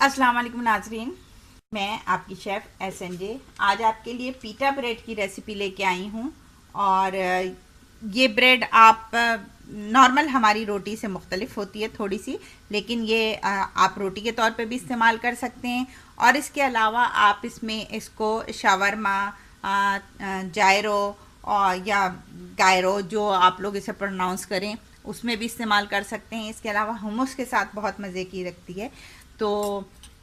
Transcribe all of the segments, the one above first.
अस्सलाम वालेकुम नाजरीन, मैं आपकी शेफ़ SNJ आज आपके लिए पीटा ब्रेड की रेसिपी लेके आई हूँ। और ये ब्रेड आप नॉर्मल हमारी रोटी से मुख्तलिफ होती है थोड़ी सी, लेकिन ये आप रोटी के तौर पे भी इस्तेमाल कर सकते हैं। और इसके अलावा आप इसमें इसको शावरमा, जायरो और या गायरो, जो आप लोग इसे प्रोनाउंस करें, उसमें भी इस्तेमाल कर सकते हैं। इसके अलावा हुमस के साथ बहुत मज़े की लगती है। तो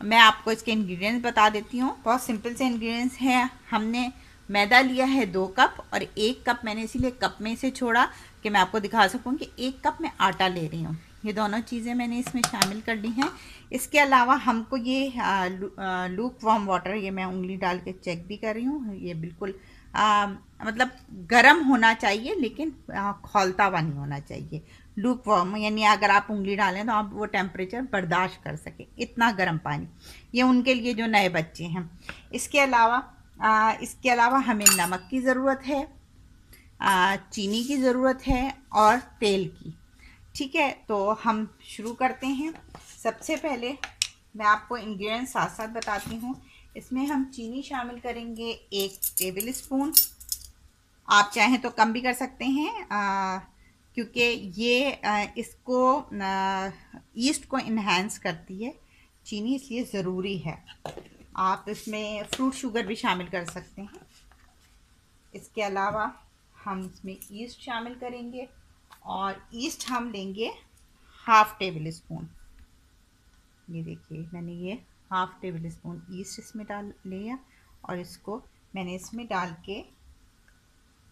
मैं आपको इसके इंग्रेडिएंट्स बता देती हूँ। बहुत सिंपल से इंग्रेडिएंट्स हैं। हमने मैदा लिया है 2 कप, और 1 कप मैंने इसीलिए कप में से छोड़ा कि मैं आपको दिखा सकूँ कि 1 कप मैं आटा ले रही हूँ। ये दोनों चीज़ें मैंने इसमें शामिल कर ली हैं। इसके अलावा हमको ये लूक वार्म वाटर, ये मैं उंगली डाल के चेक भी कर रही हूँ, ये बिल्कुल मतलब गर्म होना चाहिए, लेकिन खौलता हुआ नहीं होना चाहिए। लूक वार्म यानी अगर आप उंगली डालें तो आप वो टेम्परेचर बर्दाश्त कर सकें, इतना गर्म पानी। ये उनके लिए जो नए बच्चे हैं। इसके अलावा हमें नमक की ज़रूरत है, चीनी की ज़रूरत है, और तेल की। ठीक है, तो हम शुरू करते हैं। सबसे पहले मैं आपको इंग्रेडिएंट्स साथ साथ बताती हूँ। इसमें हम चीनी शामिल करेंगे 1 टेबल स्पून। आप चाहें तो कम भी कर सकते हैं, क्योंकि ये इसको ईस्ट को इन्हेंस करती है चीनी, इसलिए ज़रूरी है। आप इसमें फ्रूट शुगर भी शामिल कर सकते हैं। इसके अलावा हम इसमें ईस्ट शामिल करेंगे, और ईस्ट हम लेंगे 1/2 टेबल स्पून। ये देखिए, मैंने ये 1/2 टेबल स्पून ईस्ट इसमें डाल लिया, और इसको मैंने इसमें डाल के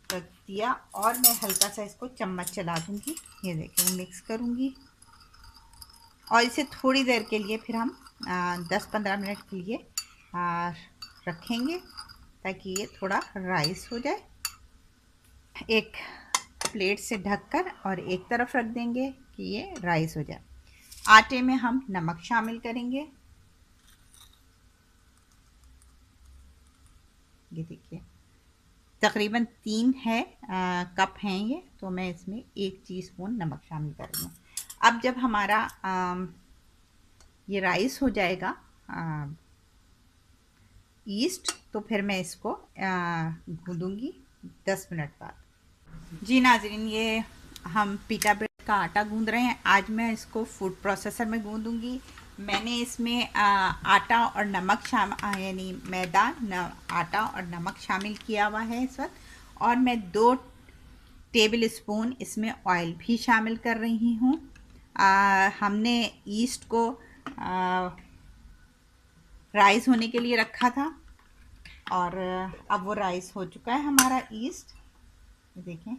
रख दिया, और मैं हल्का सा इसको चम्मच चला दूंगी। ये देखिए, मिक्स करूंगी, और इसे थोड़ी देर के लिए फिर हम 10-15 मिनट के लिए रखेंगे, ताकि ये थोड़ा राइस हो जाए। एक प्लेट से ढककर और एक तरफ रख देंगे कि ये राइस हो जाए। आटे में हम नमक शामिल करेंगे। ये देखिए, तकरीबन 3 कप हैं ये, तो मैं इसमें 1 टीस्पून नमक शामिल कर रही हूँ। अब जब हमारा ये राइस हो जाएगा ईस्ट, तो फिर मैं इसको गूंदूंगी 10 मिनट बाद। जी नाजरीन, ये हम पीटा ब्रेड का आटा गूंद रहे हैं। आज मैं इसको फूड प्रोसेसर में गूंदूंगी। मैंने इसमें आटा और नमक यानी मैदा, आटा और नमक शामिल किया हुआ है इस वक्त। और मैं 2 टेबल स्पून इसमें ऑयल भी शामिल कर रही हूँ। हमने ईस्ट को राइस होने के लिए रखा था, और अब वो राइस हो चुका है हमारा ईस्ट। देखें,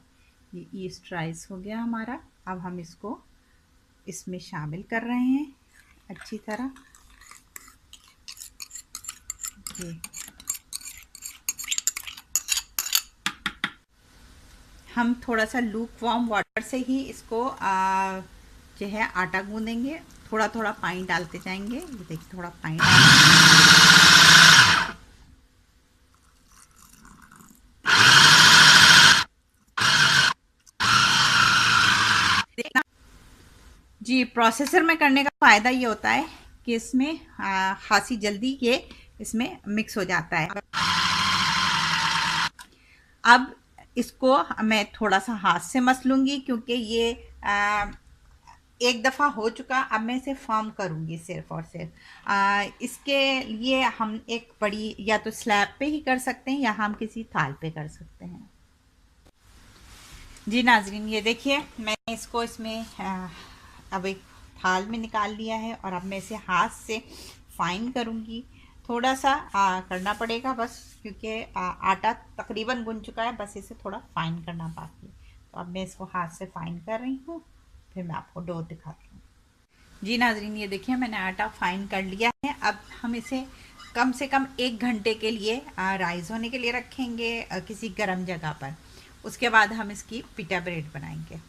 ये ईस्ट राइस हो गया हमारा। अब हम इसको इसमें शामिल कर रहे हैं अच्छी तरह। ये हम थोड़ा सा लूक वार्म वाटर से ही इसको जो है आटा गूंदेंगे। थोड़ा थोड़ा पानी डालते जाएंगे। ये देखिए, थोड़ा पानी देखना। जी, प्रोसेसर में करने का फ़ायदा ये होता है कि इसमें खासी जल्दी ये इसमें मिक्स हो जाता है। अब इसको मैं थोड़ा सा हाथ से मस लूँगी, क्योंकि ये एक दफ़ा हो चुका। अब मैं इसे फॉर्म करूँगी सिर्फ और सिर्फ। इसके लिए हम एक बड़ी, या तो स्लैब पे ही कर सकते हैं, या हम किसी थाल पे कर सकते हैं। जी नाजरीन, ये देखिए, मैंने इसको इसमें अब एक थाल में निकाल लिया है, और अब मैं इसे हाथ से फाइन करूँगी। थोड़ा सा करना पड़ेगा बस, क्योंकि आटा तकरीबन गुन चुका है, बस इसे थोड़ा फाइन करना बाकी है। तो अब मैं इसको हाथ से फाइन कर रही हूँ, फिर मैं आपको डो दिखाती हूँ। जी नाजरीन, ये देखिए, मैंने आटा फाइन कर लिया है। अब हम इसे कम से कम 1 घंटे के लिए राइस होने के लिए रखेंगे किसी गर्म जगह पर। उसके बाद हम इसकी पिटा ब्रेड बनाएंगे।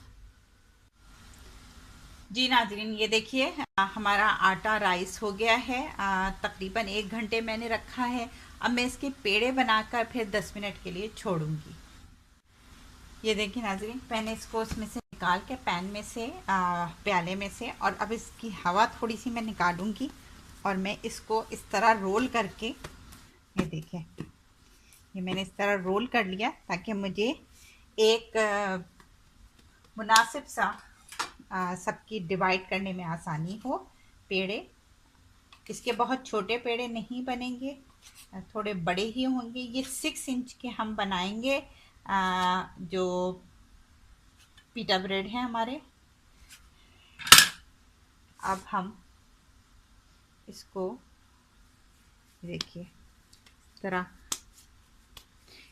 जी नाजरीन, ये देखिए, हमारा आटा राइस हो गया है। तकरीबन 1 घंटे मैंने रखा है। अब मैं इसके पेड़े बनाकर फिर 10 मिनट के लिए छोड़ूंगी। ये देखिए नाजरीन, मैंने इसको इसमें से निकाल के पैन में से प्याले में से, और अब इसकी हवा थोड़ी सी मैं निकालूंगी, और मैं इसको इस तरह रोल करके, ये देखें, ये मैंने इस तरह रोल कर लिया ताकि मुझे एक मुनासिब सा सबकी डिवाइड करने में आसानी हो। पेड़े इसके बहुत छोटे पेड़े नहीं बनेंगे, थोड़े बड़े ही होंगे। ये 6 इंच के हम बनाएंगे जो पीटा ब्रेड है हमारे। अब हम इसको देखिए तरह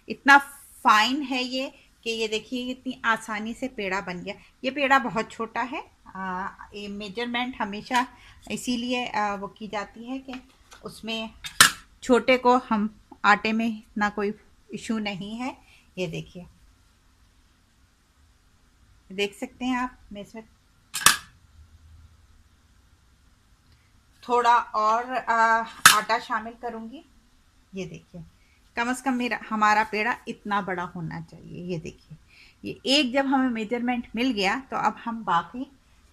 इतना फाइन है ये कि ये देखिए इतनी आसानी से पेड़ा बन गया। ये पेड़ा बहुत छोटा है। ये मेजरमेंट हमेशा इसीलिए वो की जाती है कि उसमें छोटे को हम आटे में इतना कोई इशू नहीं है। ये देखिए, देख सकते हैं आप, मैं इसमें थोड़ा और आटा शामिल करूंगी। ये देखिए, कम से कम मेरा हमारा पेड़ा इतना बड़ा होना चाहिए। ये देखिए, ये एक जब हमें मेजरमेंट मिल गया तो अब हम बाकी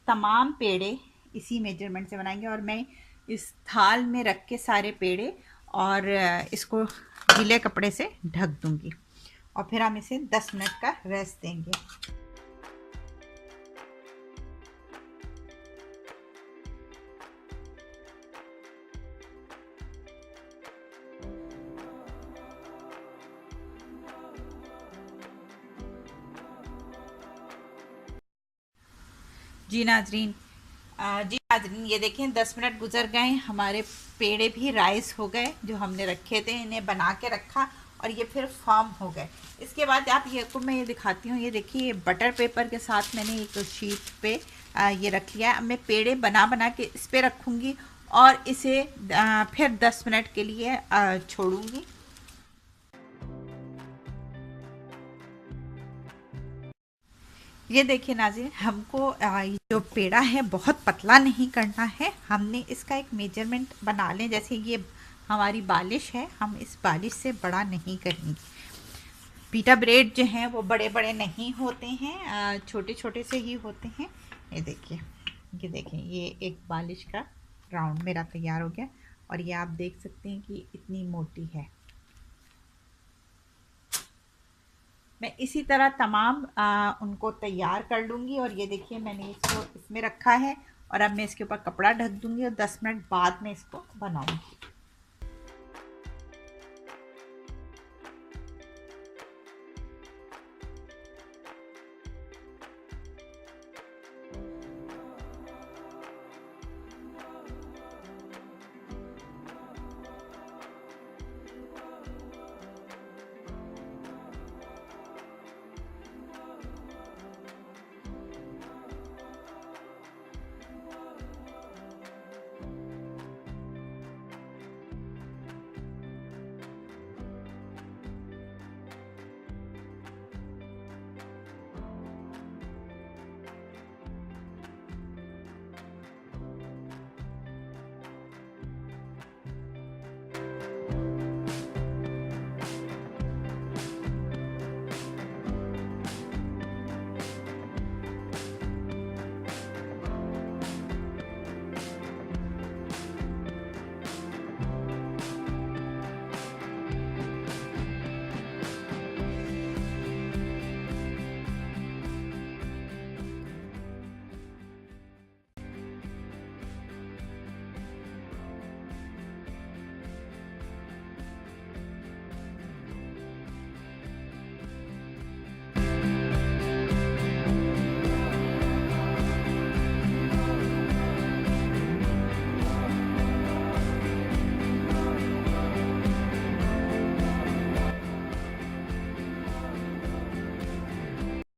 तमाम पेड़े इसी मेजरमेंट से बनाएंगे। और मैं इस थाल में रख के सारे पेड़े और इसको गीले कपड़े से ढक दूंगी और फिर हम इसे 10 मिनट का रेस्ट देंगे। जी नाजरीन, ये देखें 10 मिनट गुजर गए, हमारे पेड़े भी राइस हो गए जो हमने रखे थे। इन्हें बना के रखा और ये फिर फॉर्म हो गए। इसके बाद आप ये को मैं ये दिखाती हूँ। ये देखिए, बटर पेपर के साथ मैंने एक शीट पे ये रख लिया है। अब मैं पेड़े बना बना के इस पे रखूँगी और इसे फिर 10 मिनट के लिए छोड़ूंगी। ये देखिए नाज़रीन, हमको जो पेड़ा है बहुत पतला नहीं करना है। हमने इसका एक मेजरमेंट बना लें। जैसे ये हमारी बालिश है, हम इस बालिश से बड़ा नहीं करेंगे। पीटा ब्रेड जो हैं वो बड़े बड़े नहीं होते हैं, छोटे छोटे से ही होते हैं। ये देखिए, ये देखें, ये एक बालिश का राउंड मेरा तैयार हो गया और ये आप देख सकते हैं कि इतनी मोटी है। मैं इसी तरह तमाम उनको तैयार कर लूँगी। और ये देखिए, मैंने इसको इसमें रखा है और अब मैं इसके ऊपर कपड़ा ढक दूँगी और 10 मिनट बाद में इसको बनाऊँगी।